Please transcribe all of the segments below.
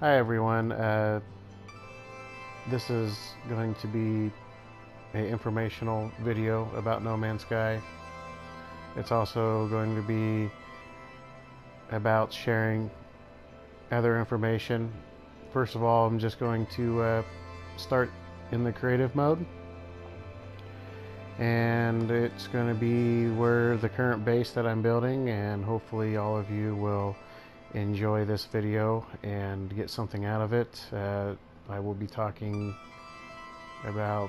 Hi everyone, this is going to be an informational video about No Man's Sky. It's also going to be about sharing other information. First of all, I'm just going to start in the creative mode, and it's going to be where the current base that I'm building, and hopefully all of you will enjoy this video and get something out of it. I will be talking about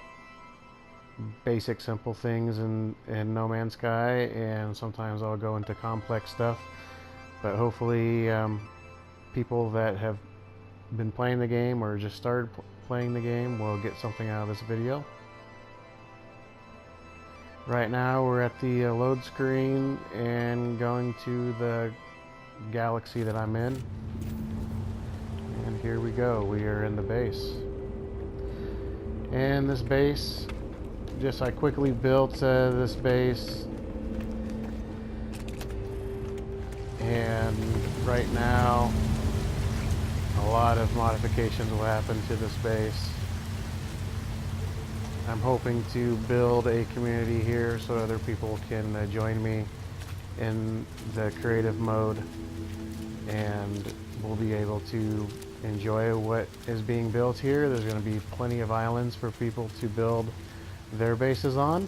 basic simple things in No Man's Sky, and sometimes I'll go into complex stuff, but hopefully people that have been playing the game or just started playing the game will get something out of this video. Right now we're at the load screen and going to the galaxy that I'm in, and here we go. We are in the base, and this base, I quickly built this base, and right now a lot of modifications will happen to this base. I'm hoping to build a community here so other people can join me in the creative mode, and we'll be able to enjoy what is being built here. There's going to be plenty of islands for people to build their bases on,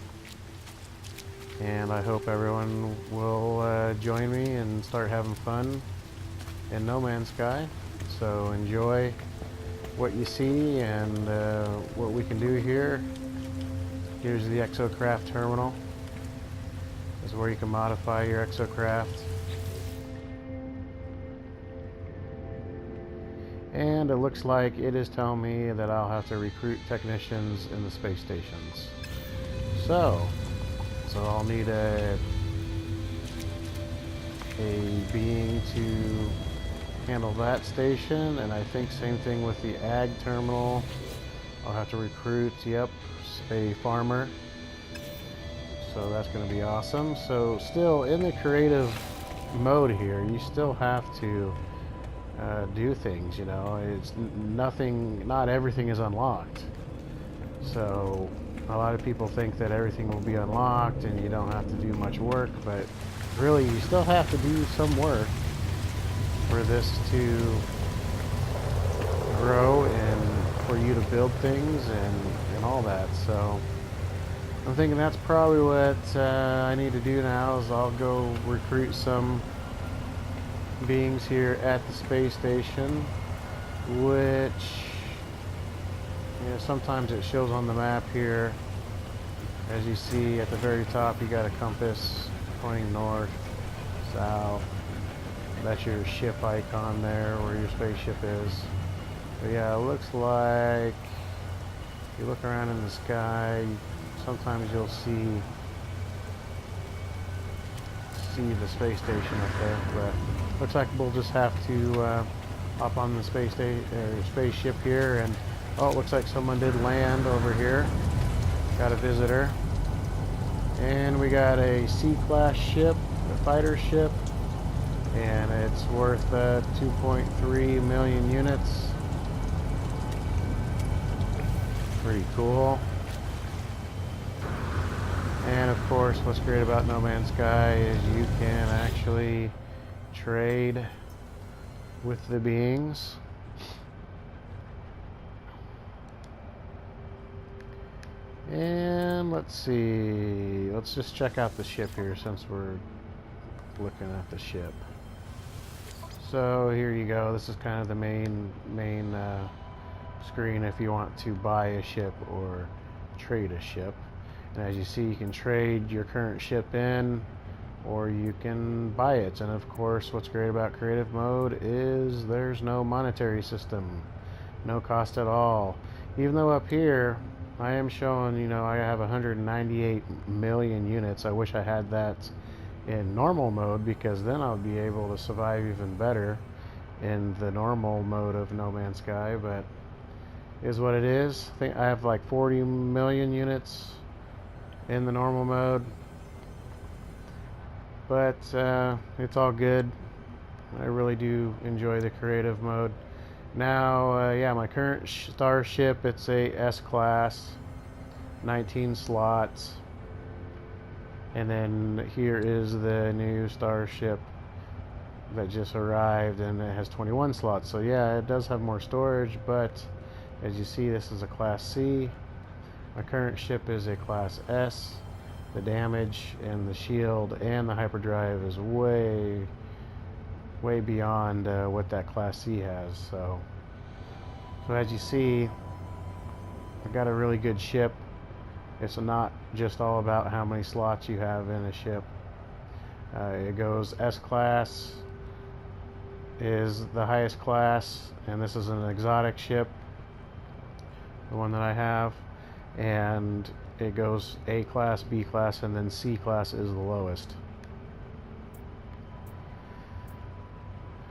and I hope everyone will join me and start having fun in No Man's Sky. So enjoy what you see and what we can do here. Here's the Exocraft terminal. This is where you can modify your Exocraft. And it looks like it is telling me that I'll have to recruit technicians in the space stations. So I'll need a being to handle that station, and I think same thing with the ag terminal. I'll have to recruit, yep, a farmer. So that's going to be awesome. So still in the creative mode here, you still have to do things, you know. It's nothing, not everything is unlocked. So a lot of people think that everything will be unlocked and you don't have to do much work, but really you still have to do some work for this to grow and for you to build things and all that. So I'm thinking that's probably what I need to do now, is I'll go recruit some beings here at the space station, which, you know, sometimes it shows on the map here. As you see at the very top, you got a compass pointing north, south. That's your ship icon there, where your spaceship is. But yeah, it looks like if you look around in the sky, sometimes you'll see the space station up there, but looks like we'll just have to hop on the spaceship here. And oh, it looks like someone did land over here. Got a visitor, and we got a C-class ship, a fighter ship, and it's worth 2.3 million units. Pretty cool. And of course, what's great about No Man's Sky is you can actually trade with the beings. And let's see, let's just check out the ship here since we're looking at the ship. So here you go. This is kind of the main screen if you want to buy a ship or trade a ship. And as you see, you can trade your current ship in, or you can buy it. And of course, what's great about creative mode is there's no monetary system, no cost at all. Even though up here I am showing, you know, I have 198 million units. I wish I had that in normal mode, because then I'll be able to survive even better in the normal mode of No Man's Sky. But it is what it is. I think I have like 40 million units in the normal mode, but it's all good. I really do enjoy the creative mode. Now, yeah, my current starship, it's a S-class, 19 slots. And then here is the new starship that just arrived, and it has 21 slots. So yeah, it does have more storage, but as you see, this is a Class C. My current ship is a Class S. The damage and the shield and the hyperdrive is way beyond what that Class C has. So as you see, I got a really good ship. It's not just all about how many slots you have in a ship. It goes S-class is the highest class, and this is an exotic ship, the one that I have, and it goes A class, B class, and then C class is the lowest.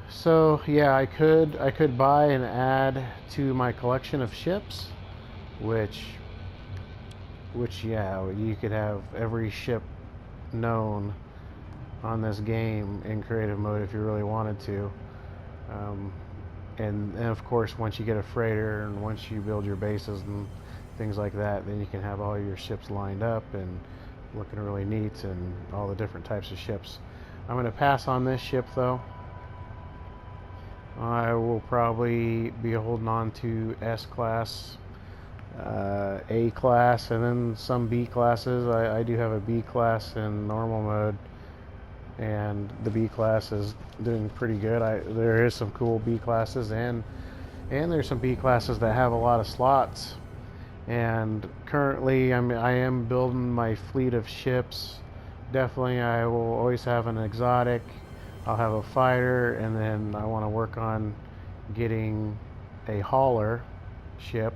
So yeah, I could buy and add to my collection of ships, which yeah, you could have every ship known on this game in creative mode if you really wanted to. And of course, once you get a freighter and once you build your bases and things like that, then you can have all your ships lined up and looking really neat, and all the different types of ships. I'm going to pass on this ship though. I will probably be holding on to S-class, A class, and then some B classes. I do have a B class in normal mode, and the B class is doing pretty good. There is some cool B classes, and there's some B classes that have a lot of slots. And currently I am building my fleet of ships. Definitely I will always have an exotic, I'll have a fighter, and then I want to work on getting a hauler ship,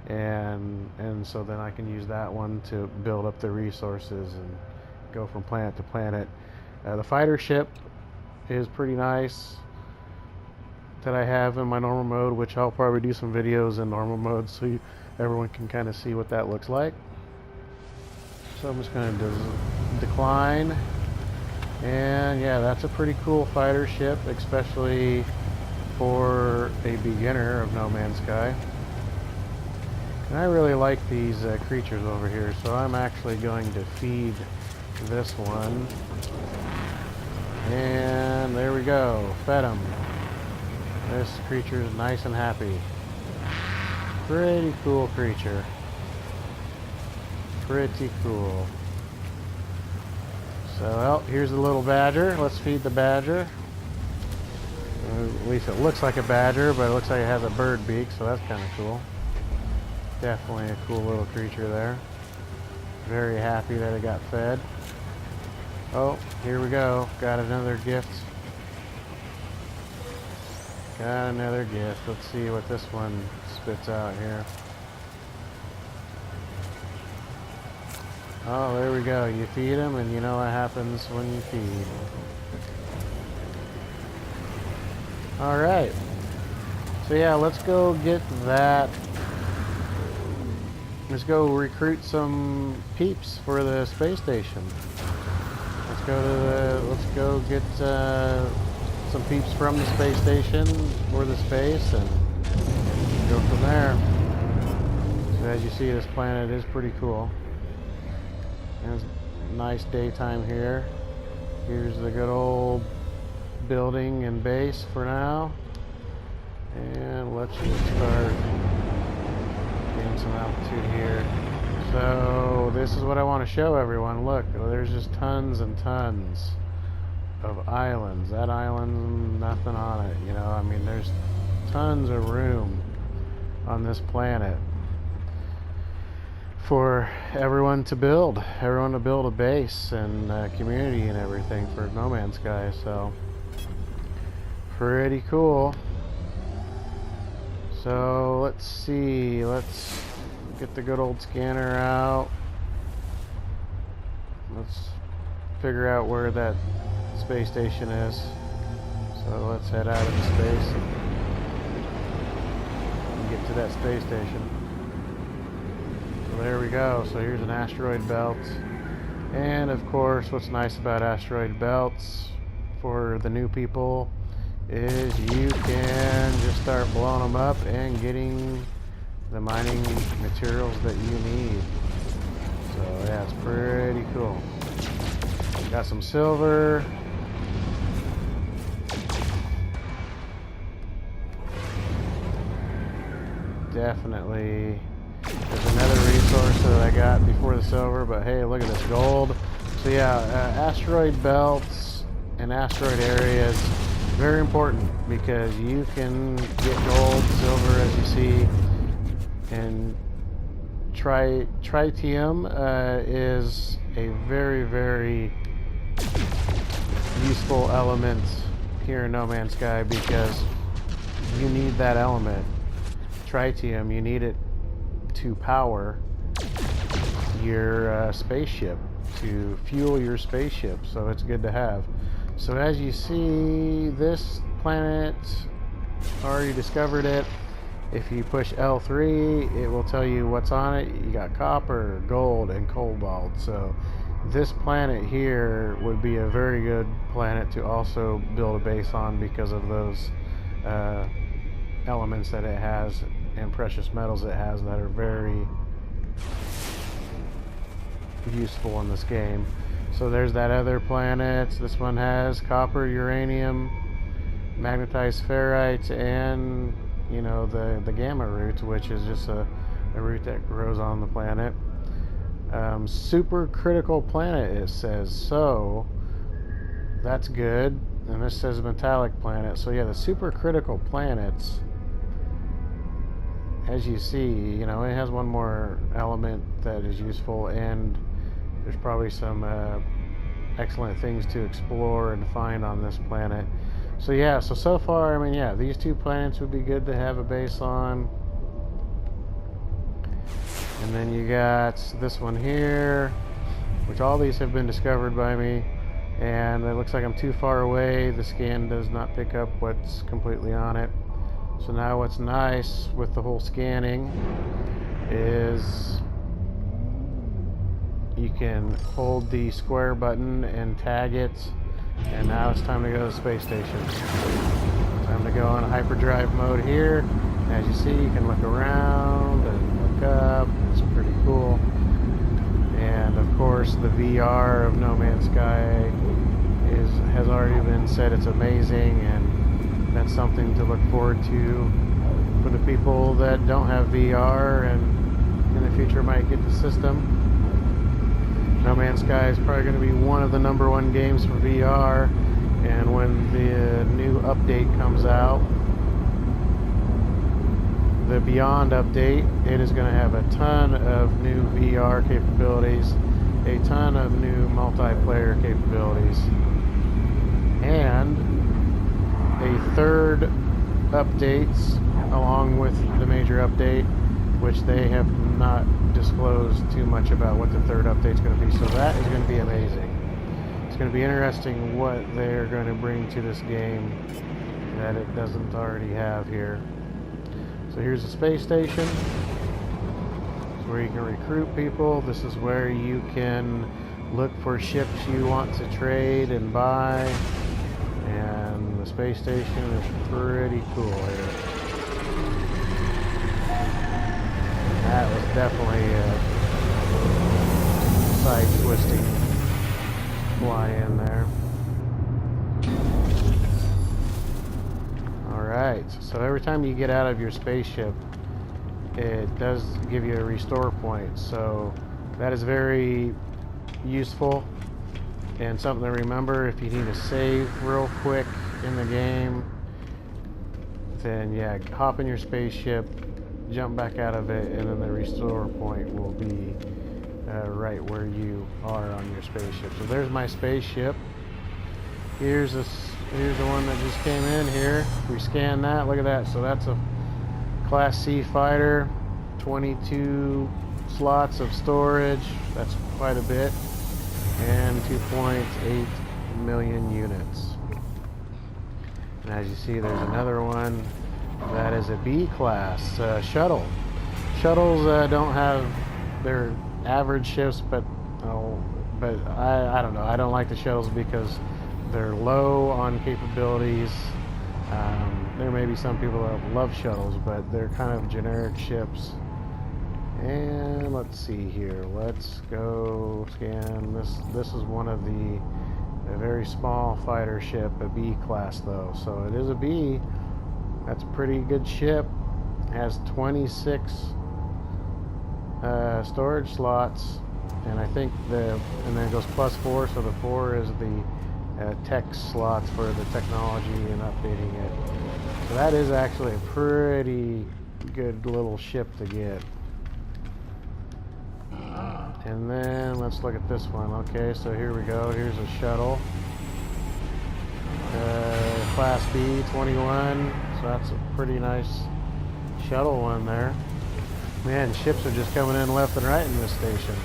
and so then I can use that one to build up the resources and go from planet to planet. The fighter ship is pretty nice that I have in my normal mode, which I'll probably do some videos in normal mode so everyone can kind of see what that looks like. So I'm just going to decline. And yeah, that's a pretty cool fighter ship, especially for a beginner of No Man's Sky. And I really like these creatures over here, so I'm actually going to feed this one. And there we go, fed him. This creature is nice and happy. Pretty cool creature. Pretty cool. So, well, here's the little badger. Let's feed the badger. At least it looks like a badger, but it looks like it has a bird beak, so that's kind of cool. Definitely a cool little creature there. Very happy that it got fed. Oh, here we go. Got another gift. Got another gift. Let's see what this one spits out here. Oh, there we go. You feed them, and you know what happens when you feed. Alright. So yeah, let's go get that. Let's go recruit some peeps for the space station. Let's go get some peeps from the space station for the space, and go from there. So as you see, this planet is pretty cool. There's a nice daytime here. Here's the good old building and base for now. And let's just start getting some altitude here. So this is what I want to show everyone. Look, there's just tons and tons of islands. That island, nothing on it. You know, I mean, there's tons of room on this planet for everyone to build a base and community and everything for No Man's Sky. So pretty cool. So let's see, let's get the good old scanner out. Let's figure out where that space station is. So let's head out into space and get to that space station. So there we go. So here's an asteroid belt. And of course, what's nice about asteroid belts for the new people is you can just start blowing them up and getting the mining materials that you need. So yeah, it's pretty cool. Got some silver. Definitely. There's another resource that I got before the silver, but hey, look at this gold. So yeah, asteroid belts and asteroid areas, very important because you can get gold, silver, as you see, and tritium is a very, very useful element here in No Man's Sky because you need that element. Tritium, you need it to power your spaceship, to fuel your spaceship, so it's good to have. So as you see, this planet, already discovered it. If you push L3, it will tell you what's on it. You got copper, gold, and cobalt. So this planet here would be a very good planet to also build a base on because of those elements that it has and precious metals it has that are very useful in this game. So there's that other planet. This one has copper, uranium, magnetized ferrite, and you know the gamma root, which is just a root that grows on the planet. Super critical planet, it says, so that's good. And this says metallic planet. So yeah, the super critical planets, as you see, you know, it has one more element that is useful, and there's probably some excellent things to explore and find on this planet. So yeah, so far, I mean, yeah, these two planets would be good to have a base on. And then you got this one here, which all these have been discovered by me, and it looks like I'm too far away. The scan does not pick up what's completely on it. So now what's nice with the whole scanning is you can hold the square button and tag it, and now it's time to go to the space station. Time to go in hyperdrive mode here. As you see, you can look around and look up. It's pretty cool. And of course, the VR of No Man's Sky has already been said it's amazing, and that's something to look forward to for the people that don't have VR and in the future might get the system. No Man's Sky is probably going to be one of the #1 games for VR, and when the new update comes out, the Beyond update, it is going to have a ton of new VR capabilities, a ton of new multiplayer capabilities, and a third updates along with the major update, which they have not disclosed too much about what the third update is going to be. So that is going to be amazing. It's going to be interesting what they're going to bring to this game that it doesn't already have here. So here's the space station. It's where you can recruit people. This is where you can look for ships you want to trade and buy. And the space station is pretty cool here. That was definitely a side-twisting fly-in there. Alright, so every time you get out of your spaceship, it does give you a restore point. So that is very useful and something to remember if you need to save real quick in the game. Then yeah, hop in your spaceship, jump back out of it, and then the restore point will be right where you are on your spaceship. So there's my spaceship. Here's the one that just came in here. If we scan that, look at that. So that's a Class C fighter, 22 slots of storage. That's quite a bit, and 2.8 million units. And as you see, there's another one that is a B class shuttle. Shuttles don't have their average ships, but I don't know. I don't like the shuttles because they're low on capabilities. There may be some people that love shuttles, but they're kind of generic ships. And let's see here. Let's go scan this. This is one of a very small fighter ship, a B class though. So it is a B. That's a pretty good ship. Has 26 storage slots, and I think and then it goes +4. So the 4 is the tech slots for the technology and updating it. So that is actually a pretty good little ship to get. And then let's look at this one. Okay, so here we go. Here's a shuttle. Class B, 21. So that's a pretty nice shuttle one there. Man, ships are just coming in left and right in this station.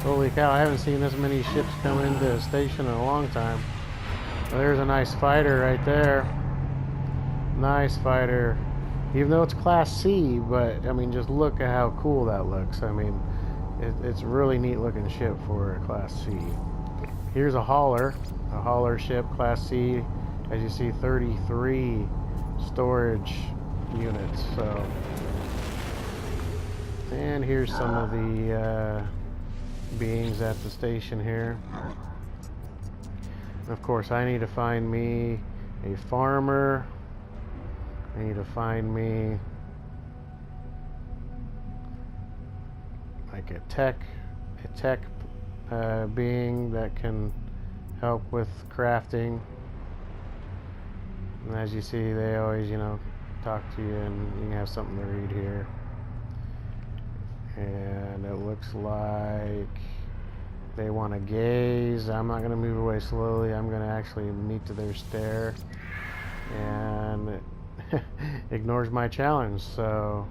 Holy cow, I haven't seen this many ships come into the station in a long time. Well, there's a nice fighter right there. Nice fighter. Even though it's Class C, but I mean, just look at how cool that looks. I mean, it's a really neat looking ship for a Class C. Here's a hauler ship, Class C. As you see, 33 storage units. So, and here's some of the beings at the station here. And of course, I need to find me a farmer. I need to find me like a tech being that can help with crafting. And as you see, they always, talk to you, and you can have something to read here. And it looks like they want to gaze. I'm not going to move away slowly. I'm going to actually meet to their stare. And it ignores my challenge, so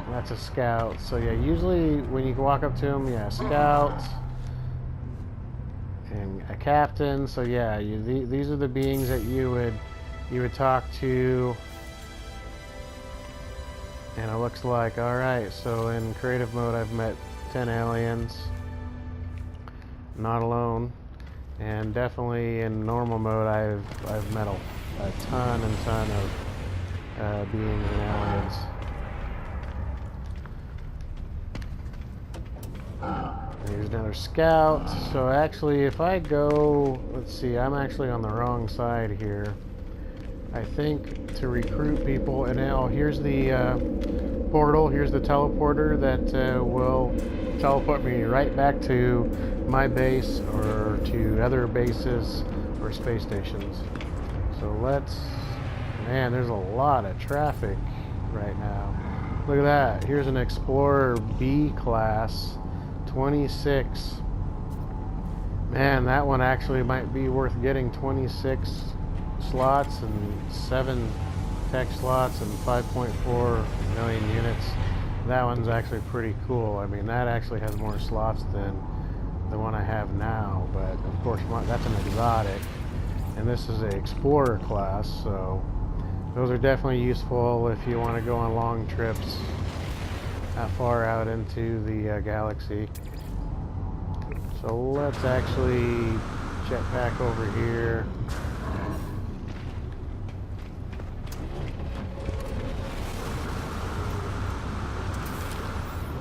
that's a scout. So yeah, usually when you walk up to them, yeah, scout and a captain. So yeah, these are the beings that you would talk to. And it looks like, all right, so in creative mode I've met 10 aliens, not alone. And definitely in normal mode I've met a ton of beings and aliens. Here's another scout. So actually, if I go, let's see, I'm actually on the wrong side here. I think to recruit people, and now here's the portal, here's the teleporter that will teleport me right back to my base or to other bases or space stations. So man, there's a lot of traffic right now. Look at that. Here's an Explorer B class, 26. Man, that one actually might be worth getting. 26 slots and 7 tech slots and 5.4 million units. That one's actually pretty cool. I mean, that actually has more slots than the one I have now, but of course that's an exotic, and this is a Explorer class, so those are definitely useful if you want to go on long trips that far out into the galaxy. So let's actually check back over here.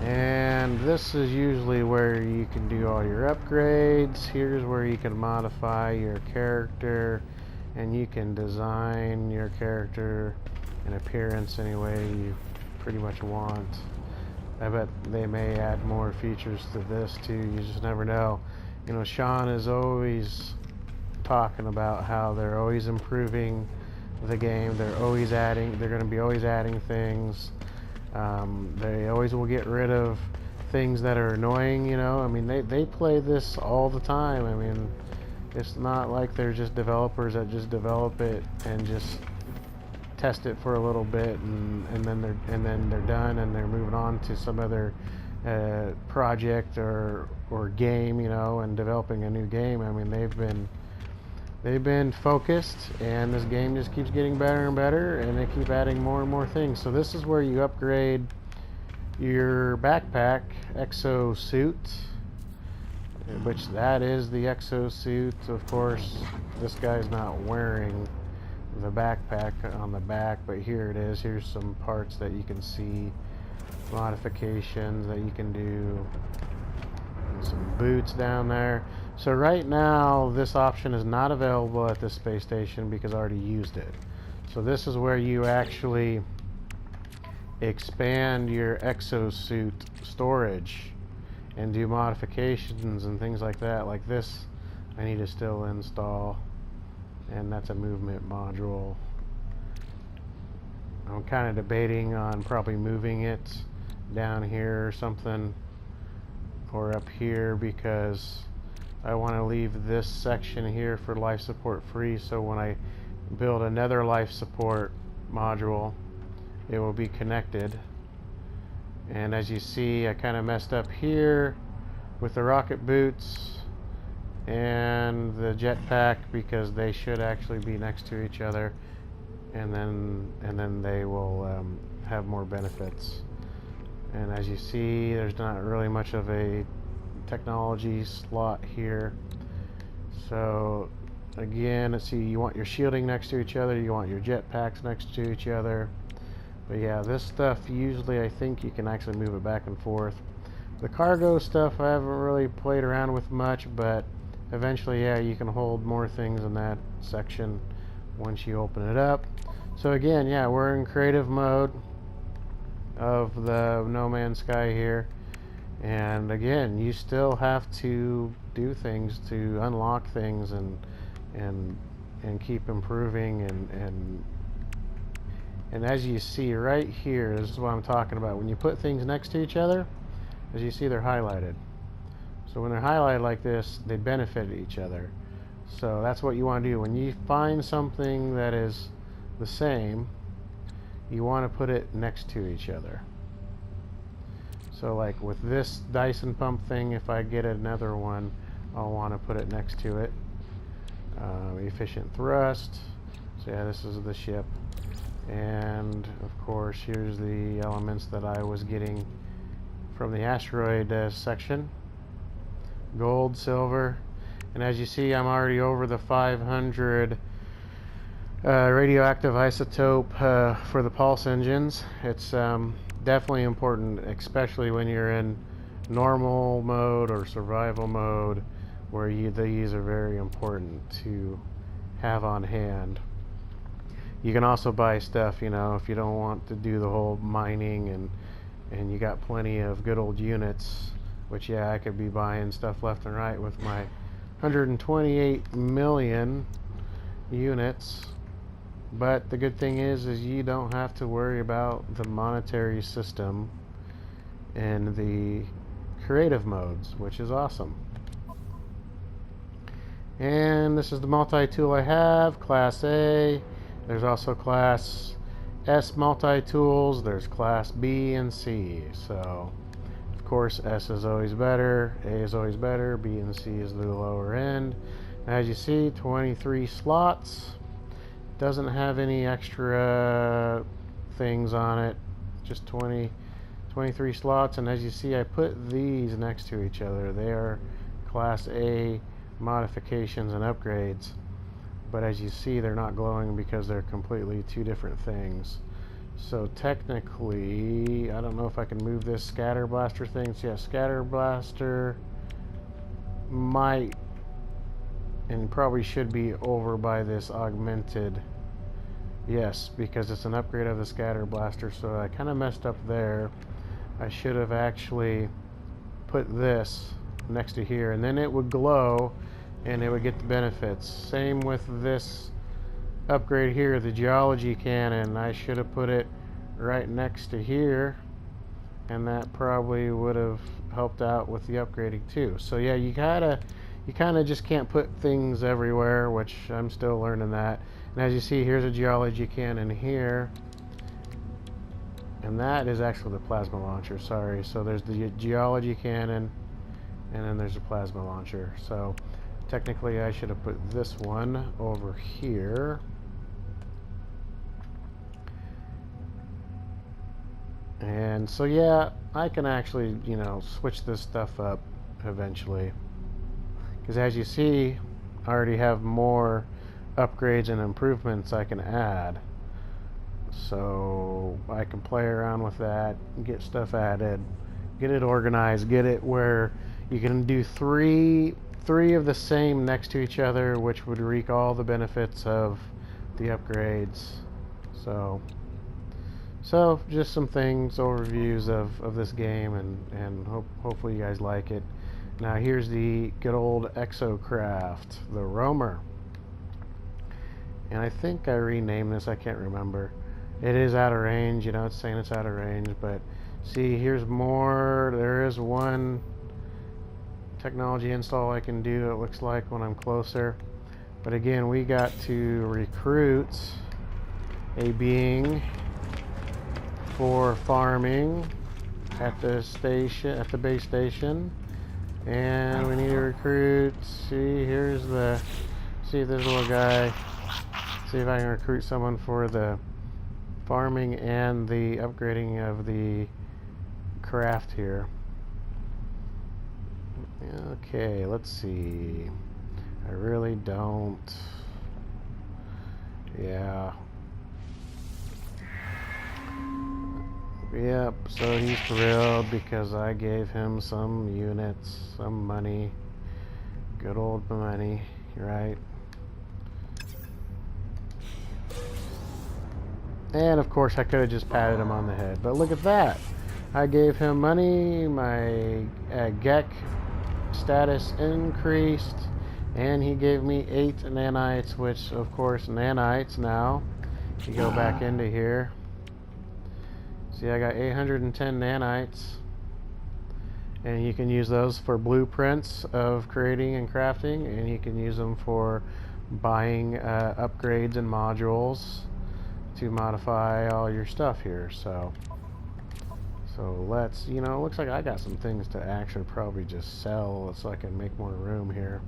And this is usually where you can do all your upgrades. Here's where you can modify your character, and you can design your character and appearance any way you pretty much want. I bet they may add more features to this too. You just never know. Sean is always talking about how they're always improving the game. They're going to be always adding things. They always will get rid of things that are annoying, I mean, they play this all the time. I mean, it's not like they're just developers that just develop it and just test it for a little bit and then they're done and they're moving on to some other project or game, and developing a new game. I mean, they've been focused, and this game just keeps getting better and better, and they keep adding more and more things. So this is where you upgrade your backpack, exosuit, which that is the exosuit. Of course, this guy's not wearing the backpack on the back, but here it is. Here's some parts that you can see, modifications that you can do, and some boots down there. So right now this option is not available at this space station because I already used it. So this is where you actually expand your exosuit storage and do modifications and things like that. Like this I need to still install, and that's a movement module. I'm kind of debating on probably moving it down here or something, or up here, because I want to leave this section here for life support free, so when I build another life support module it will be connected. And as you see, I kind of messed up here with the rocket boots and the jetpack because they should actually be next to each other, and then they will have more benefits. And as you see, there's not really much of a technology slot here. So again, let's see, you want your shielding next to each other, you want your jetpacks next to each other. But yeah, this stuff usually I think you can actually move it back and forth. The cargo stuff I haven't really played around with much, but eventually, yeah, you can hold more things in that section once you open it up. So again, yeah, we're in creative mode of the No Man's Sky here, and again, you still have to do things to unlock things and keep improving, and as you see right here, this is what I'm talking about. When you put things next to each other, as you see, they're highlighted. So when they're highlighted like this, they benefit each other. So that's what you want to do. When you find something that is the same, you want to put it next to each other. So like with this Dyson pump thing, if I get another one, I'll want to put it next to it. Efficient thrust. So yeah, this is the ship. And of course, here's the elements that I was getting from the asteroid section. Gold, silver, and as you see, I'm already over the 500 radioactive isotope for the pulse engines. It's definitely important, especially when you're in normal mode or survival mode, where these are very important to have on hand. You can also buy stuff, you know, if you don't want to do the whole mining, and you got plenty of good old units, which, yeah, I could be buying stuff left and right with my 128 million units. But the good thing is you don't have to worry about the monetary system in the creative modes, which is awesome. And this is the multi-tool I have, Class A. There's also Class S multi-tools. There's Class B and C. So, of course, S is always better, A is always better, B and C is the lower end. As you see, 23 slots. Doesn't have any extra things on it. Just 23 slots. And as you see, I put these next to each other. They are Class A modifications and upgrades. But as you see, they're not glowing because they're completely two different things. So technically, I don't know if I can move this scatter blaster thing. So yeah, scatter blaster might and probably should be over by this augmented. Yes, because it's an upgrade of the scatter blaster. So I kind of messed up there. I should have actually put this next to here, and then it would glow and it would get the benefits. Same with this upgrade here, the geology cannon. I should have put it right next to here, and that probably would have helped out with the upgrading too. So yeah, you kind of just can't put things everywhere, which I'm still learning that. And as you see, here's a geology cannon here, and that is actually the plasma launcher. Sorry. So there's the geology cannon, and then there's a plasma launcher. So technically, I should have put this one over here. And so, yeah, I can actually, you know, switch this stuff up eventually. Because as you see, I already have more upgrades and improvements I can add. So I can play around with that, get stuff added, get it organized, get it where you can do three of the same next to each other, which would reap all the benefits of the upgrades. So just some things, overviews of this game, and hopefully you guys like it. Now here's the good old Exocraft, the Roamer. And I think I renamed this, I can't remember. It is out of range, you know, it's saying it's out of range, but see, here's more. There is one technology install I can do, it looks like, when I'm closer. But again, we got to recruit a being for farming at the station, at the base station. And we need to recruit, see, here's the, see if there's a little guy. See if I can recruit someone for the farming and the upgrading of the craft here. Okay, let's see. I really don't. Yeah. Yep, so he's thrilled because I gave him some units, some money. Good old money, right? And of course I could have just patted him on the head, but look at that. I gave him money, my GEC status increased, and he gave me 8 nanites, which of course nanites now, you go back into here. See, I got 810 nanites, and you can use those for blueprints of creating and crafting, and you can use them for buying upgrades and modules to modify all your stuff here. So let's, you know, it looks like I got some things to actually probably just sell so I can make more room here.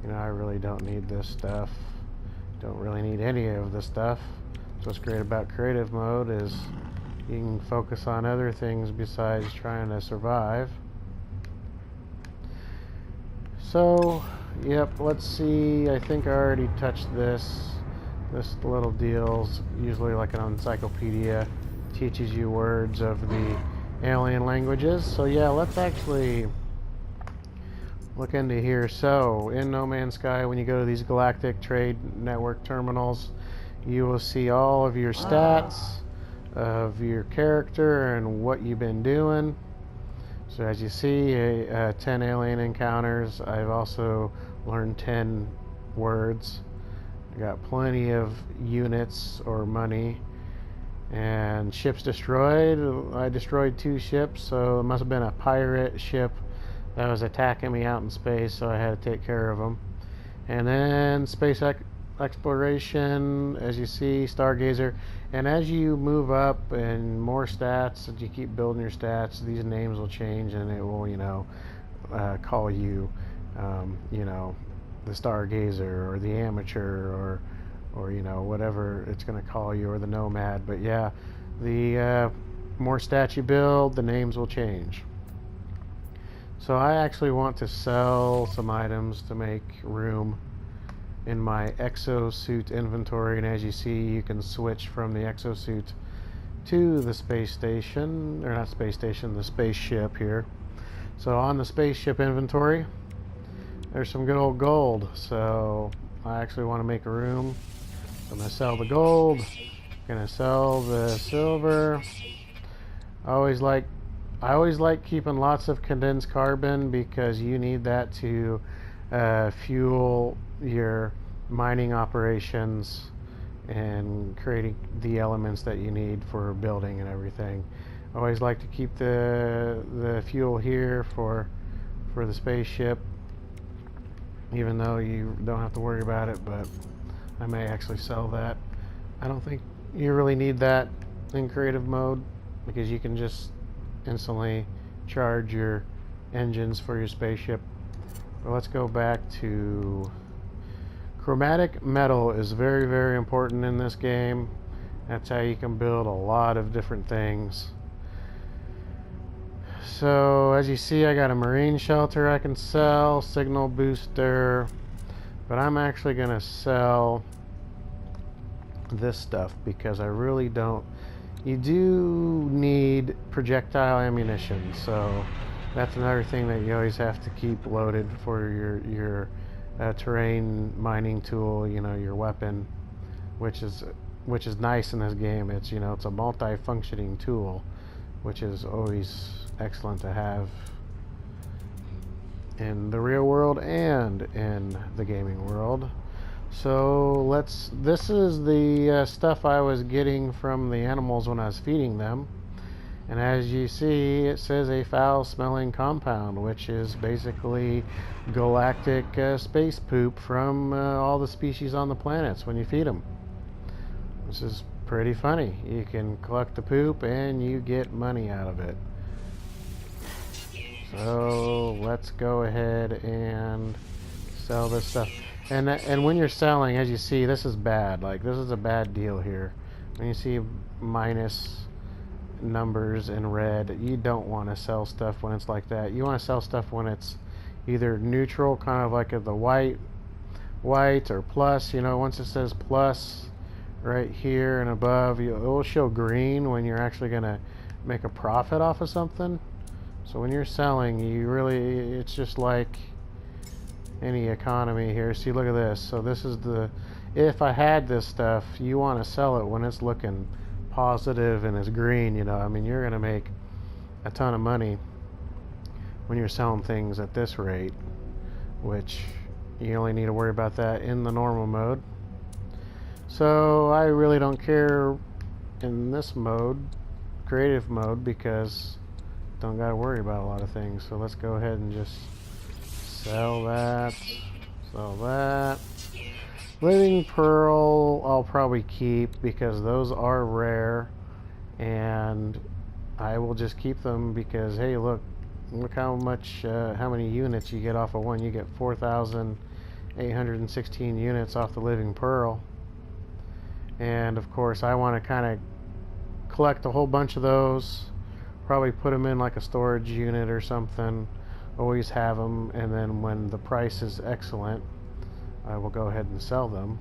You know, I really don't need this stuff. Don't really need any of this stuff. So what's great about creative mode is you can focus on other things besides trying to survive. So, yep, let's see. I think I already touched this. This little deal's usually like an encyclopedia. Teaches you words of the alien languages. So yeah, let's actually look into here. So in No Man's Sky, when you go to these Galactic Trade Network terminals, you will see all of your stats of your character and what you've been doing. So as you see, 10 alien encounters. I've also learned 10 words. I got plenty of units or money. And ships destroyed. I destroyed 2 ships, so it must have been a pirate ship that was attacking me out in space, so I had to take care of them. And then space exploration, as you see, Stargazer. And as you move up and more stats, as you keep building your stats, these names will change, and it will, you know, call you, you know, the Stargazer or the Amateur or you know, whatever it's going to call you, or the Nomad. But yeah, the more stats you build, the names will change. So I actually want to sell some items to make room in my exosuit inventory, and as you see, you can switch from the exosuit to the space station, or not space station, the spaceship here. So on the spaceship inventory, there's some good old gold, so I actually want to make room. I'm going to sell the gold, I'm going to sell the silver. I always like keeping lots of condensed carbon because you need that to fuel your mining operations and creating the elements that you need for building and everything. I always like to keep the fuel here for the spaceship, even though you don't have to worry about it, but I may actually sell that. I don't think you really need that in creative mode because you can just instantly charge your engines for your spaceship. But let's go back to chromatic metal. Is very, very important in this game. That's how you can build a lot of different things. So as you see, I got a marine shelter I can sell, signal booster, but I'm actually going to sell this stuff because I really don't. You do need projectile ammunition, so that's another thing that you always have to keep loaded for your terrain mining tool, your weapon, which is nice in this game. It's it's a multi-functioning tool, which is always excellent to have in the real world and in the gaming world. So this is the stuff I was getting from the animals when I was feeding them. And as you see, it says a foul-smelling compound, which is basically galactic space poop from all the species on the planets when you feed them. This is pretty funny. You can collect the poop and you get money out of it. So let's go ahead and sell this stuff. And when you're selling, as you see, this is bad. Like, this is a bad deal here. When you see minus numbers in red, you don't want to sell stuff when it's like that. You want to sell stuff when it's either neutral, kind of like the white, or plus. Once it says plus right here and above, it will show green when you're actually going to make a profit off of something. So when you're selling, it's just like any economy here. See, look at this. So this is if I had this stuff, you want to sell it when it's looking positive and it's green. I mean, you're going to make a ton of money when you're selling things at this rate, which you only need to worry about that in the normal mode. So I really don't care in this mode, creative mode, because don't got to worry about a lot of things. So let's go ahead and just sell that. Living Pearl I'll probably keep because those are rare, and I will just keep them because, hey, look how many units you get off of one. You get 4,816 units off the Living Pearl. And of course I want to kind of collect a whole bunch of those, probably put them in like a storage unit or something, always have them, and then when the price is excellent, I will go ahead and sell them.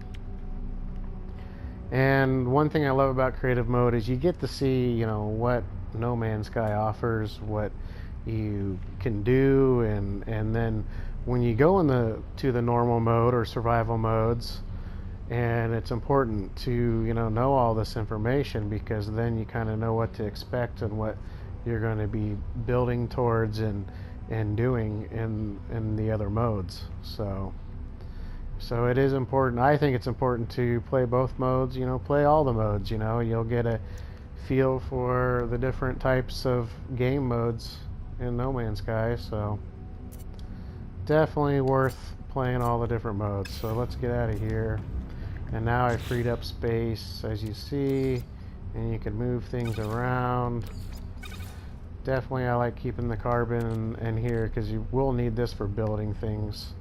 And one thing I love about creative mode is you get to see, what No Man's Sky offers, what you can do, and then when you go to the normal mode or survival modes, and it's important to know all this information, because then you kind of know what to expect and what you're going to be building towards and doing in the other modes. So it is important. I think it's important to play both modes, play all the modes. You'll get a feel for the different types of game modes in No Man's Sky. So definitely worth playing all the different modes. So let's get out of here. And now I freed up space, as you see, and you can move things around. Definitely I like keeping the carbon in here because you will need this for building things.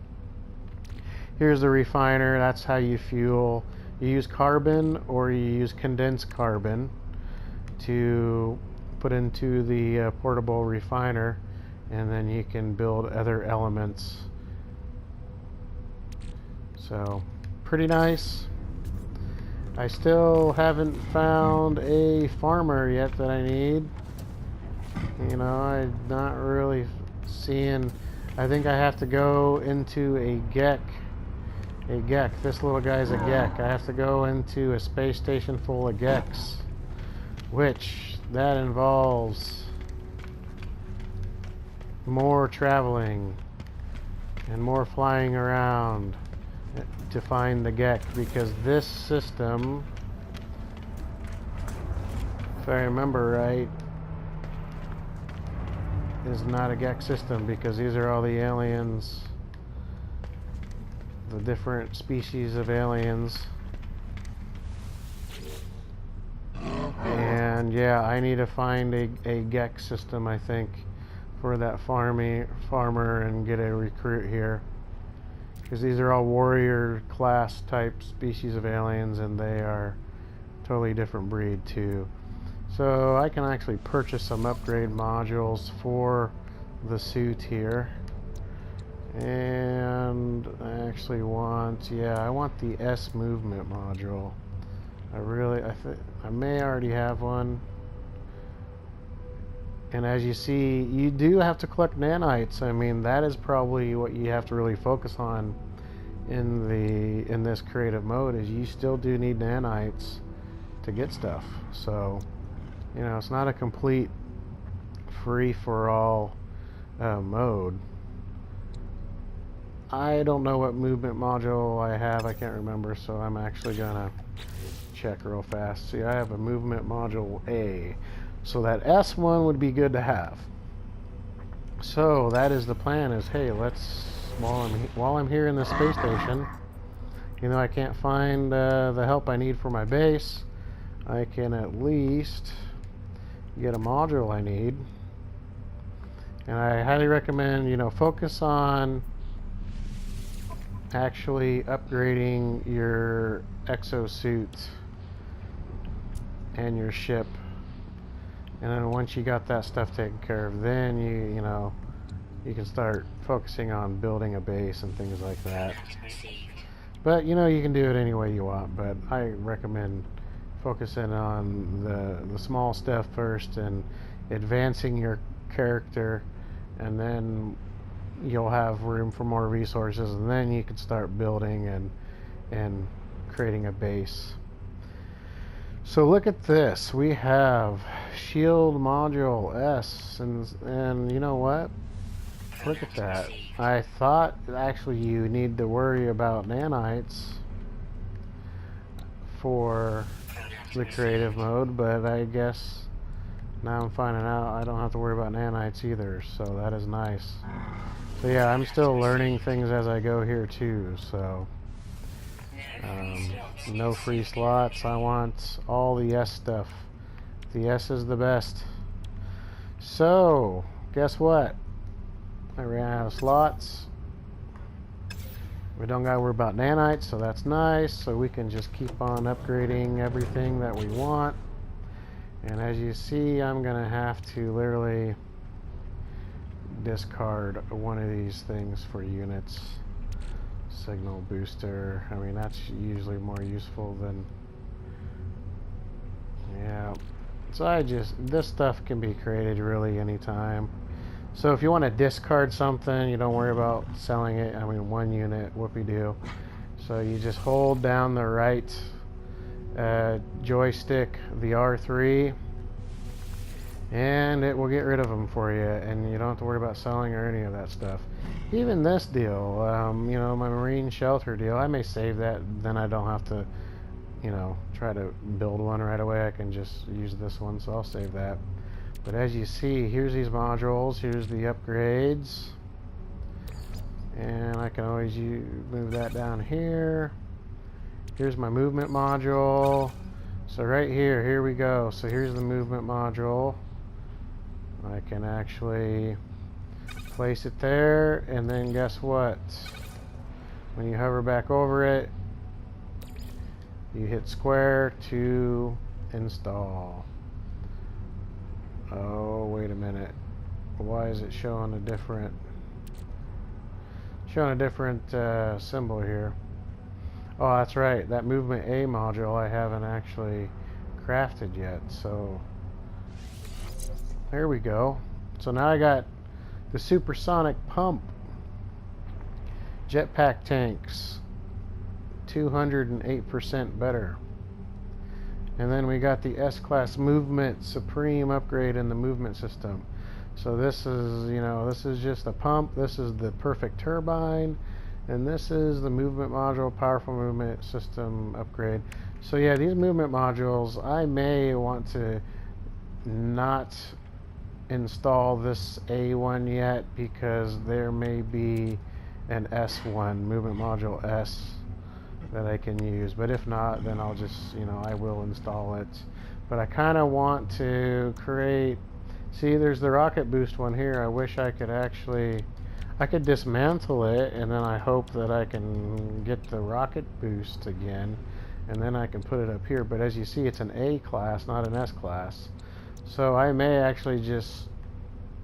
Here's the refiner. That's how you fuel. You use carbon or you use condensed carbon to put into the portable refiner, and then you can build other elements. So pretty nice. I still haven't found a farmer yet that I need. I'm not really seeing. I think I have to go into a Gek. This little guy's a Gek. I have to go into a space station full of Geks, which that involves more traveling and more flying around to find the Gek, because this system, if I remember right, is not a Gek system, because these are all the aliens, the different species of aliens. And yeah, I need to find a Gek system, I think, for that farmer and get a recruit here, because these are all warrior class type species of aliens, and they are totally different breed too. So I can actually purchase some upgrade modules for the suit here. And I actually want, yeah, I want the S movement module. I may already have one. And as you see, you do have to collect nanites. I mean, that is probably what you have to really focus on in this creative mode, is you still do need nanites to get stuff. So, you know, it's not a complete free-for-all mode. I don't know what movement module I have. I can't remember, so I'm actually gonna check real fast. See, I have a movement module A. So that S one would be good to have. So that is the plan, is, hey, let's, while I'm here in the space station, you know, I can't find the help I need for my base, I can at least get a module I need. And I highly recommend, you know, focus on actually upgrading your exosuit and your ship. And then once you got that stuff taken care of, then you know, you can start focusing on building a base and things like that. But you know, you can do it any way you want, but I recommend focusing on the small stuff first and advancing your character, and then you'll have room for more resources, and then you can start building and creating a base. So look at this. We have shield module S, and you know what? Look at that. I thought actually you need to worry about nanites for the creative mode, but I guess now I'm finding out I don't have to worry about nanites either, so that is nice. So yeah, I'm still learning things as I go here too, so no free slots. I want all the S stuff. The S is the best. So guess what? I ran out of slots. We don't gotta worry about nanites, so that's nice. So we can just keep on upgrading everything that we want. And as you see, I'm gonna have to literally discard one of these things for units. Signal booster. I mean, that's usually more useful than, yeah. So this stuff can be created really anytime. So if you want to discard something, you don't worry about selling it. I mean, one unit, whoopee-doo. So you just hold down the right joystick, the R3, and it will get rid of them for you, and you don't have to worry about selling or any of that stuff. Even this deal, you know, my marine shelter deal, I may save that, then I don't have to, you know, try to build one right away. I can just use this one, so I'll save that. But as you see, here's these modules, here's the upgrades, and I can always move that down here. Here's my movement module. So right here we go. So here's the movement module. I can actually place it there, and then guess what? When you hover back over it, you hit square to install. Oh, wait a minute. Why is it showing a different symbol here? Oh, that's right. That movement A module I haven't actually crafted yet. So there we go. So now I got the supersonic pump, jetpack tanks, 208% better. And then we got the S-Class movement supreme upgrade in the movement system. So this is, you know, this is just a pump. This is the perfect turbine. And this is the movement module, powerful movement system upgrade. So yeah, these movement modules, I may want to not install this A1 yet, because there may be an S1, movement module S, that I can use. But if not, then I'll just, you know, I will install it. But I kind of want to create, see, there's the rocket boost one here. I wish I could actually, I could dismantle it, and then I hope that I can get the rocket boost again, and then I can put it up here. But as you see, it's an A class, not an S class. So I may actually just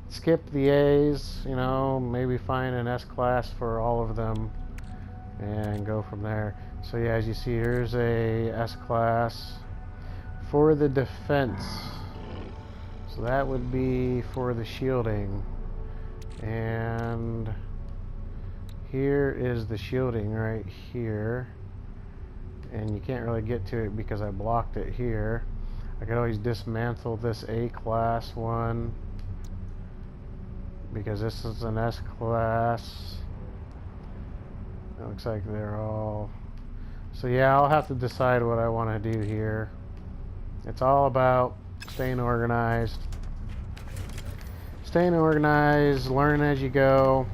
skip the A's, you know, maybe find an S class for all of them and go from there. So yeah, as you see, here's a S class for the defense. So that would be for the shielding. And here is the shielding right here. And you can't really get to it because I blocked it here. I could always dismantle this A class one because this is an S class. It looks like they're all... So yeah, I'll have to decide what I want to do here. It's all about staying organized. Staying organized, learn as you go.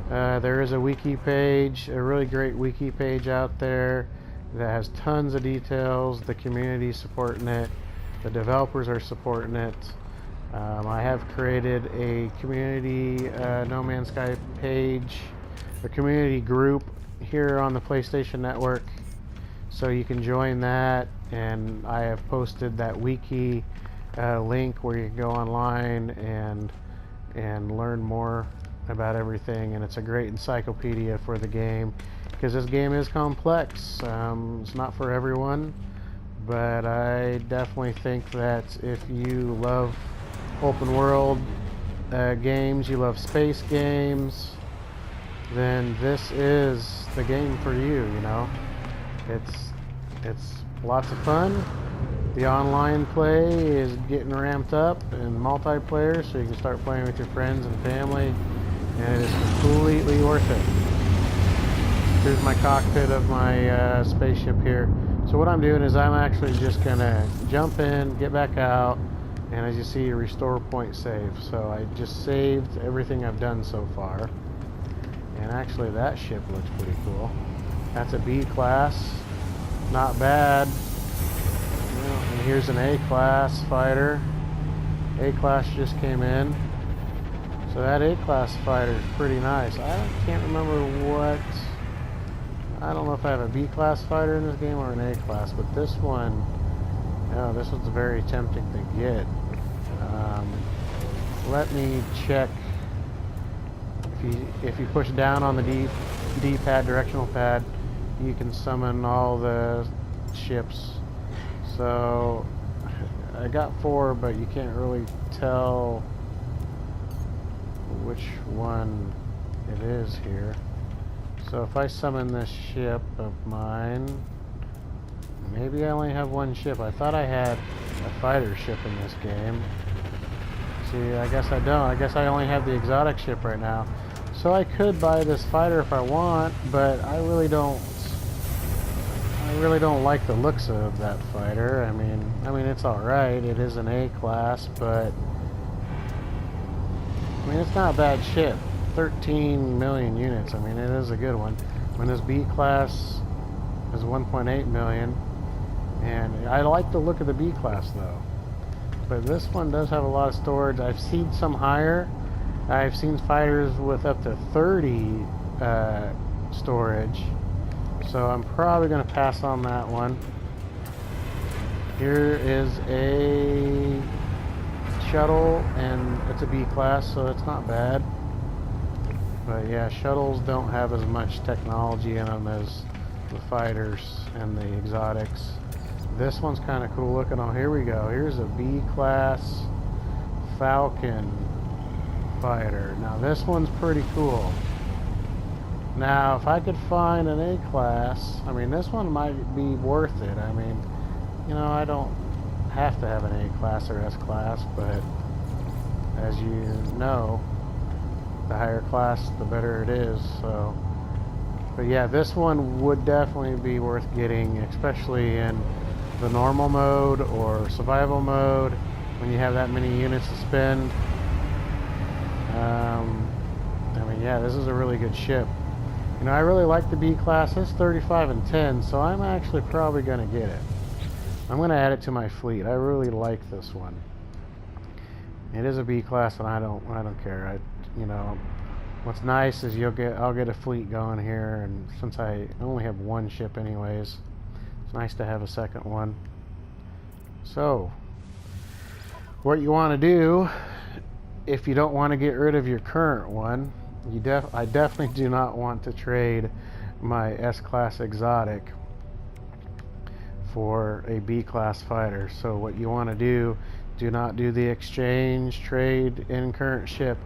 There is a wiki page, a really great wiki page out there that has tons of details. The community's supporting it. The developers are supporting it. I have created a community No Man's Sky page, a community group here on the PlayStation Network, so you can join that. And I have posted that wiki link where you can go online and learn more about everything. And it's a great encyclopedia for the game because this game is complex. It's not for everyone, but I definitely think that if you love open world games, you love space games, then this is the game for you. You know, it's lots of fun. The online play is getting ramped up in multiplayer, so you can start playing with your friends and family, and it is completely worth it. Here's my cockpit of my spaceship here. So what I'm doing is I'm actually just gonna jump in, get back out, and as you see, restore point save. So I just saved everything I've done so far. And actually that ship looks pretty cool. That's a B class, not bad. And here's an A class fighter. A class just came in. So that A class fighter is pretty nice. I can't remember what... I don't know if I have a B class fighter in this game or an A class, but this one, oh, this one's very tempting to get. Let me check. If you push down on the D-pad, directional pad, you can summon all the ships. So I got 4, but you can't really tell which one it is here. So if I summon this ship of mine, maybe I only have 1 ship. I thought I had a fighter ship in this game. See, I guess I don't. I guess I only have the exotic ship right now. So I could buy this fighter if I want, but I really don't like the looks of that fighter. I mean it's all right. It is an A class, but I mean it's not a bad ship. 13 million units. I mean, it is a good one. When this B class is 1.8 million, and I like the look of the B class though. But this one does have a lot of storage. I've seen some higher. I've seen fighters with up to 30 storage. So I'm probably going to pass on that one. Here is a shuttle, and it's a B class, so it's not bad. But yeah, shuttles don't have as much technology in them as the fighters and the exotics. This one's kind of cool looking. Oh, here we go. Here's a B class Falcon fighter. Now this one's pretty cool. Now if I could find an A class, I mean this one might be worth it. I mean, you know, I don't have to have an A class or S class, but as you know, the higher class the better it is. So, but yeah, this one would definitely be worth getting, especially in the normal mode or survival mode when you have that many units to spend. I mean, yeah, this is a really good ship. You know, I really like the B class. It's 35 and 10, so I'm actually probably going to get it. I'm going to add it to my fleet. I really like this one. It is a B class, and I don't care. You know, what's nice is I'll get a fleet going here, and since I only have 1 ship anyways, It's nice to have a second one. So, what you want to do, if you don't want to get rid of your current one, I definitely do not want to trade my S-Class Exotic for a B-Class fighter. So what you want to do not do the exchange, trade in current ship,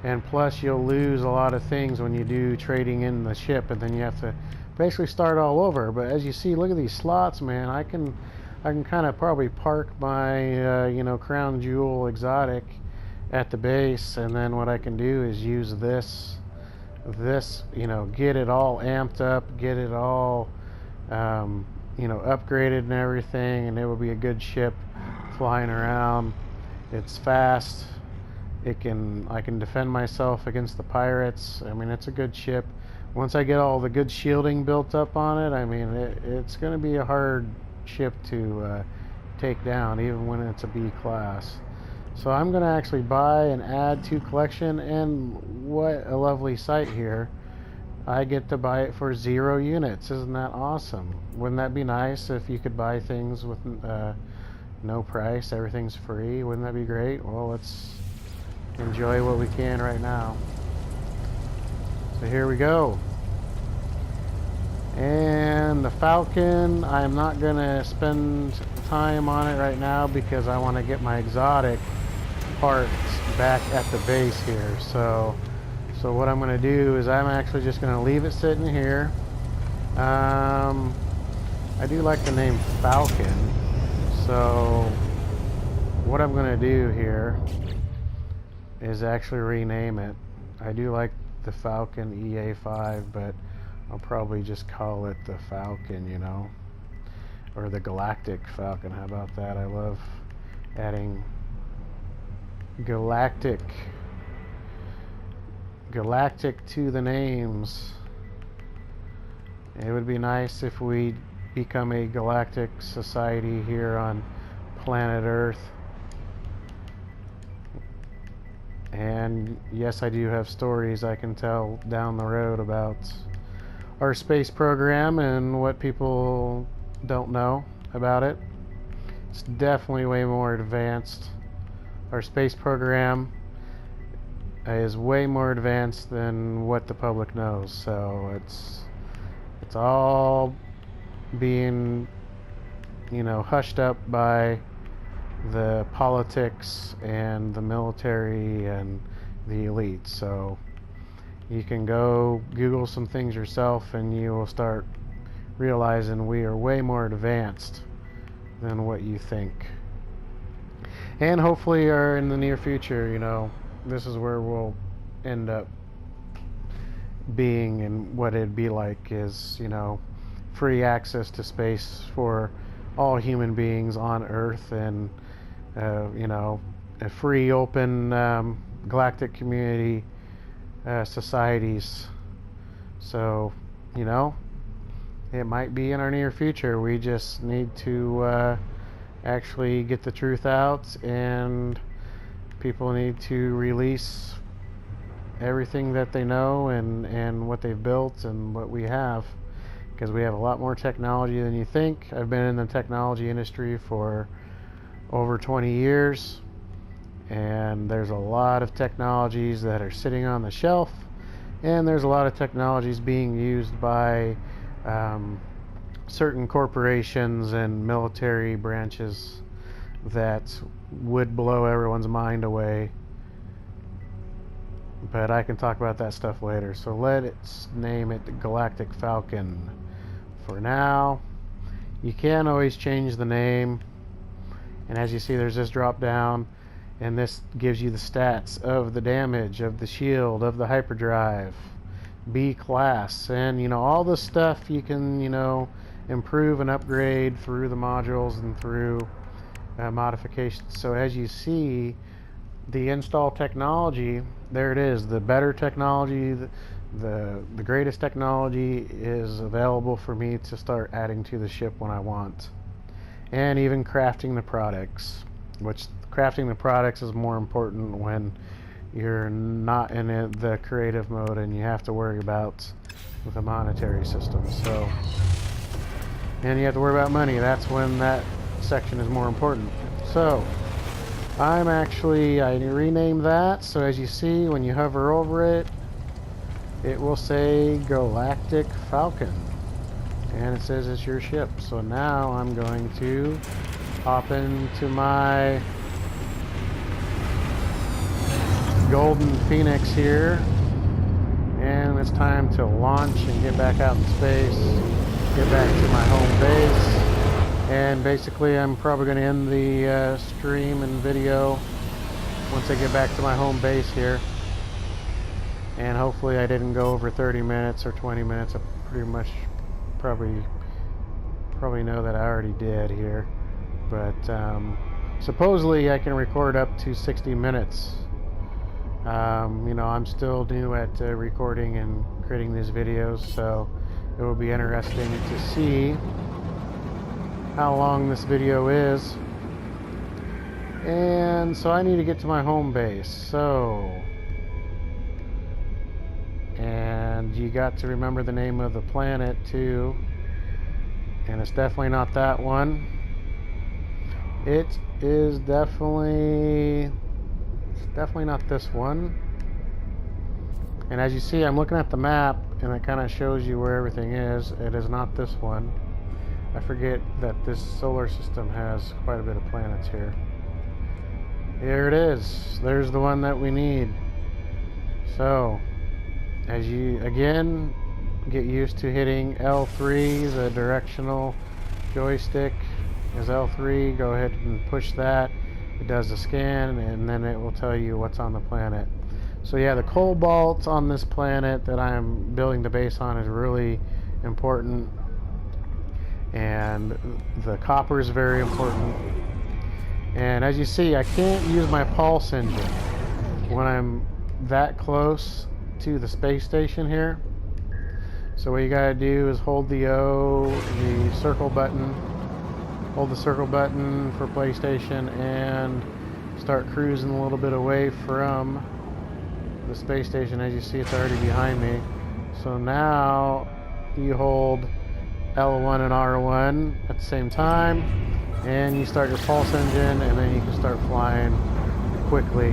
and plus you'll lose a lot of things when you do trading in the ship, and then you have to basically start all over. But as you see, look at these slots, man. I can kind of probably park my Crown Jewel Exotic at the base, and then what I can do is use this get it all amped up, get it all upgraded and everything, and it will be a good ship flying around. It's fast. I can defend myself against the pirates. I mean, it's a good ship. Once I get all the good shielding built up on it, I mean, it's going to be a hard ship to take down, even when it's a B class. So I'm going to actually buy and add to collection, and what a lovely sight here. I get to buy it for 0 units. Isn't that awesome? Wouldn't that be nice if you could buy things with no price, everything's free? Wouldn't that be great? Well, let's enjoy what we can right now. So here we go. And the Falcon, I'm not going to spend time on it right now because I want to get my exotic parts back at the base here. So what I'm going to do is I'm actually just going to leave it sitting here. I do like the name Falcon. So what I'm going to do here is actually rename it. I do like the Falcon EA5, but I'll probably just call it the Falcon, or the Galactic Falcon. How about that? I love adding Galactic to the names. It would be nice if we become a galactic society here on planet Earth. And yes, I do have stories I can tell down the road about our space program and what people don't know about it. It's definitely way more advanced. Our space program is way more advanced than what the public knows. So it's all being, hushed up by the politics and the military and the elite. So you can go Google some things yourself and you will start realizing we are way more advanced than what you think. And hopefully are in the near future, this is where we'll end up being, and what it'd be like is, free access to space for all human beings on Earth, and a free, open, galactic community, societies. So, it might be in our near future. We just need to actually get the truth out, and people need to release everything that they know and what they've built and what we have, because we have a lot more technology than you think. I've been in the technology industry for over 20 years, and there's a lot of technologies that are sitting on the shelf, and there's a lot of technologies being used by certain corporations and military branches that would blow everyone's mind away. But I can talk about that stuff later. So let's name it the Galactic Falcon for now. You can always change the name, and as you see, there's this drop down, and this gives you the stats of the damage, of the shield, of the hyperdrive, B class, and all the stuff you can improve and upgrade through the modules and through modifications. So as you see, the install technology, there it is. The better technology, the greatest technology is available for me to start adding to the ship when I want. And even crafting the products, which crafting the products is more important when you're not in the creative mode and you have to worry about the monetary system. So and you have to worry about money. That's when that section is more important. So I renamed that, so as you see, when you hover over it, it will say Galactic Falcon, and it says it's your ship. So now I'm going to hop into my Golden Phoenix here, and it's time to launch and get back out in space, get back to my home base. And basically I'm probably going to end the stream and video once I get back to my home base here. And hopefully I didn't go over 30 minutes or 20 minutes. I pretty much probably know that I already did here. But supposedly I can record up to 60 minutes. You know, I'm still new at recording and creating these videos, so it will be interesting to see how long this video is. And so I need to get to my home base. And you got to remember the name of the planet too. And it's definitely not that one. It is definitely not this one. And as you see, I'm looking at the map and it kind of shows you where everything is. It is not this one. I forget that this solar system has quite a bit of planets here. Here it is. There's the one that we need. So, as you, again, get used to hitting L3, the directional joystick is L3. Go ahead and push that. It does the scan, and then it will tell you what's on the planet. So yeah, the cobalt on this planet that I'm building the base on is really important. And the copper is very important. And as you see, I can't use my pulse engine when I'm that close to the space station here. So what you gotta do is hold the circle button, hold the circle button for PlayStation, and start cruising a little bit away from the space station. As you see, it's already behind me. So now you hold L1 and R1 at the same time, and you start your pulse engine, and then you can start flying quickly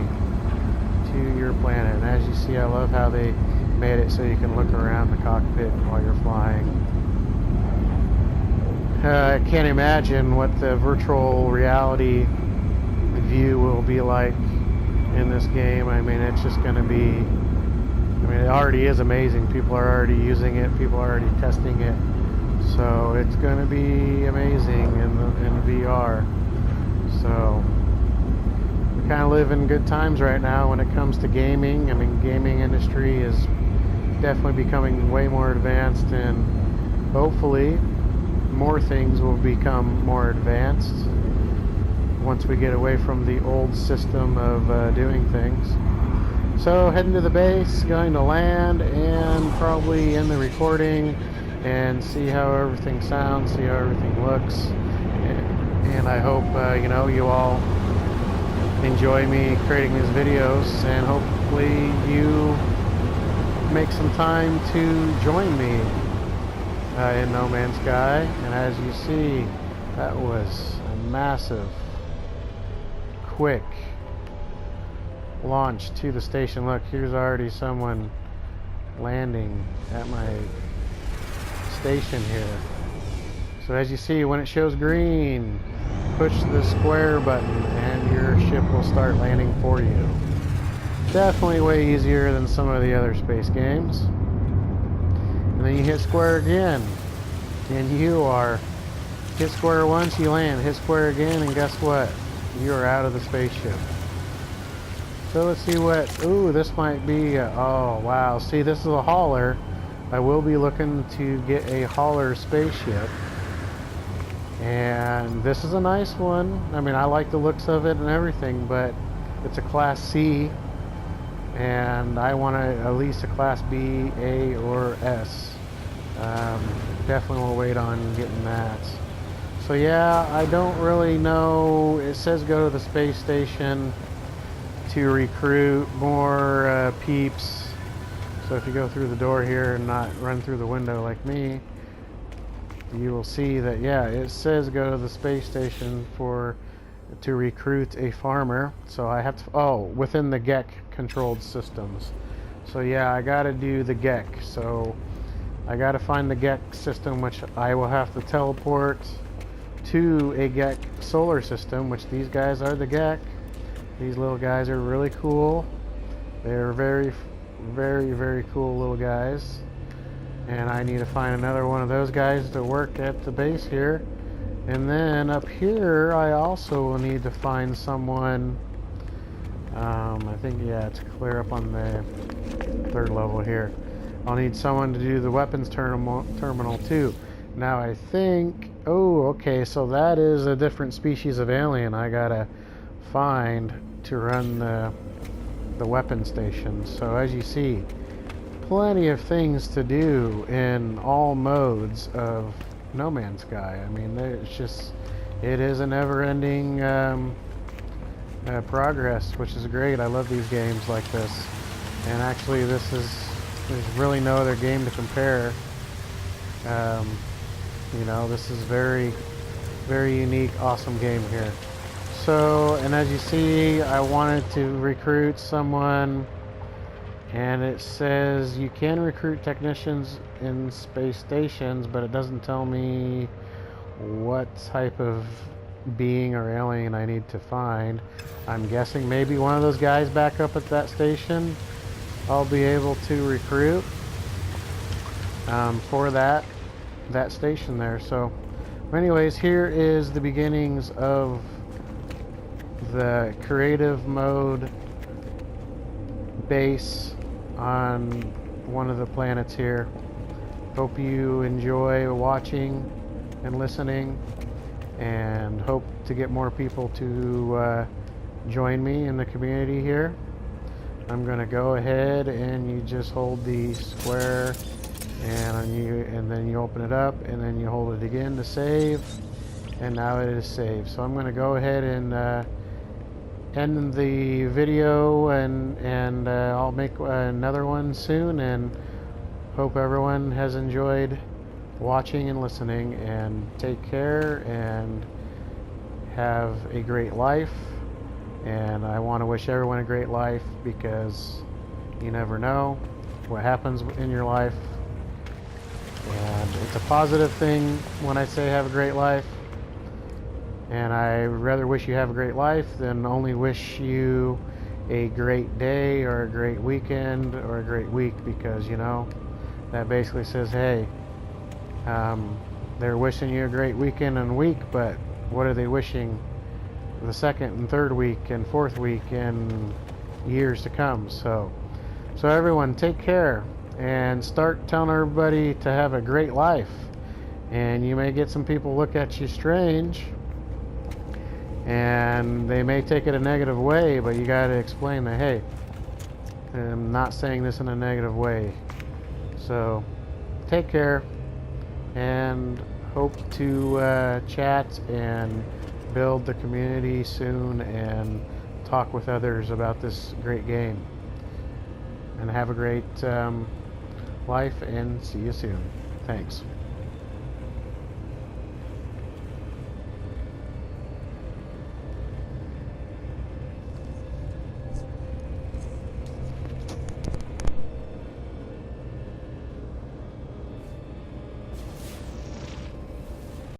to your planet. And as you see, I love how they made it so you can look around the cockpit while you're flying. I can't imagine what the virtual reality view will be like in this game. I mean, it's just going to be, I mean, it already is amazing. People are already using it. People are already testing it. So it's going to be amazing in VR. So we kind of live in good times right now when it comes to gaming. I mean, gaming industry is definitely becoming way more advanced, and hopefully more things will become more advanced once we get away from the old system of doing things. So heading to the base, going to land, and probably end the recording and see how everything sounds, see how everything looks. And I hope you know, you all enjoy me creating these videos, and hopefully you make some time to join me in No Man's Sky. And as you see, that was a massive, quick launch to the station. Look, here's already someone landing at my station here. So as you see, when it shows green, push the square button and your ship will start landing for you. Definitely way easier than some of the other space games. And then you hit square again, and you are hit square once, you land, hit square again, and guess what? You are out of the spaceship. So let's see what, ooh, this might be, oh wow, see, this is a hauler. I will be looking to get a hauler spaceship, and this is a nice one. I mean, I like the looks of it and everything, but it's a Class C, and I want at least a Class B, A, or S. Definitely will wait on getting that. So yeah, I don't really know. It says go to the space station to recruit more peeps. So if you go through the door here and not run through the window like me, you will see that, yeah, it says go to the space station to recruit a farmer. So I have to, oh, within the GEC controlled systems. So yeah, I gotta do the GEC. So I gotta find the GEC system, which I will have to teleport to a GEC solar system, which these guys are the GEC. These little guys are really cool. They're very, very, very cool little guys. And I need to find another one of those guys to work at the base here. And then up here, I also will need to find someone. I think, yeah, to clear up on the third level here. I'll need someone to do the weapons terminal too. Now I think, oh, okay, so that is a different species of alien I gotta find to run the weapon station. So as you see, plenty of things to do in all modes of No Man's Sky. I mean, it is a never-ending progress, which is great. I love these games like this. And actually, there's really no other game to compare. You know, this is very, very unique, awesome game here. So, and as you see, I wanted to recruit someone, and it says you can recruit technicians in space stations, but it doesn't tell me what type of being or alien I need to find. I'm guessing maybe one of those guys back up at that station I'll be able to recruit for that station there. So anyways, here is the beginnings of the creative mode base on one of the planets here. Hope you enjoy watching and listening, and hope to get more people to join me in the community here. I'm going to go ahead and you just hold the square and then you open it up and then you hold it again to save, and now it is saved. So I'm going to go ahead and end the video, and I'll make another one soon, and hope everyone has enjoyed watching and listening, and take care and have a great life. And I want to wish everyone a great life, because you never know what happens in your life. And it's a positive thing when I say have a great life. And I rather wish you have a great life than only wish you a great day or a great weekend or a great week, because, you know, that basically says, hey, they're wishing you a great weekend and week, but what are they wishing the second and third week and fourth week and years to come? So everyone, take care and start telling everybody to have a great life. And you may get some people look at you strange, and they may take it a negative way, but you got to explain that, hey, I'm not saying this in a negative way. So take care, and hope to chat and build the community soon and talk with others about this great game. And have a great life, and see you soon. Thanks.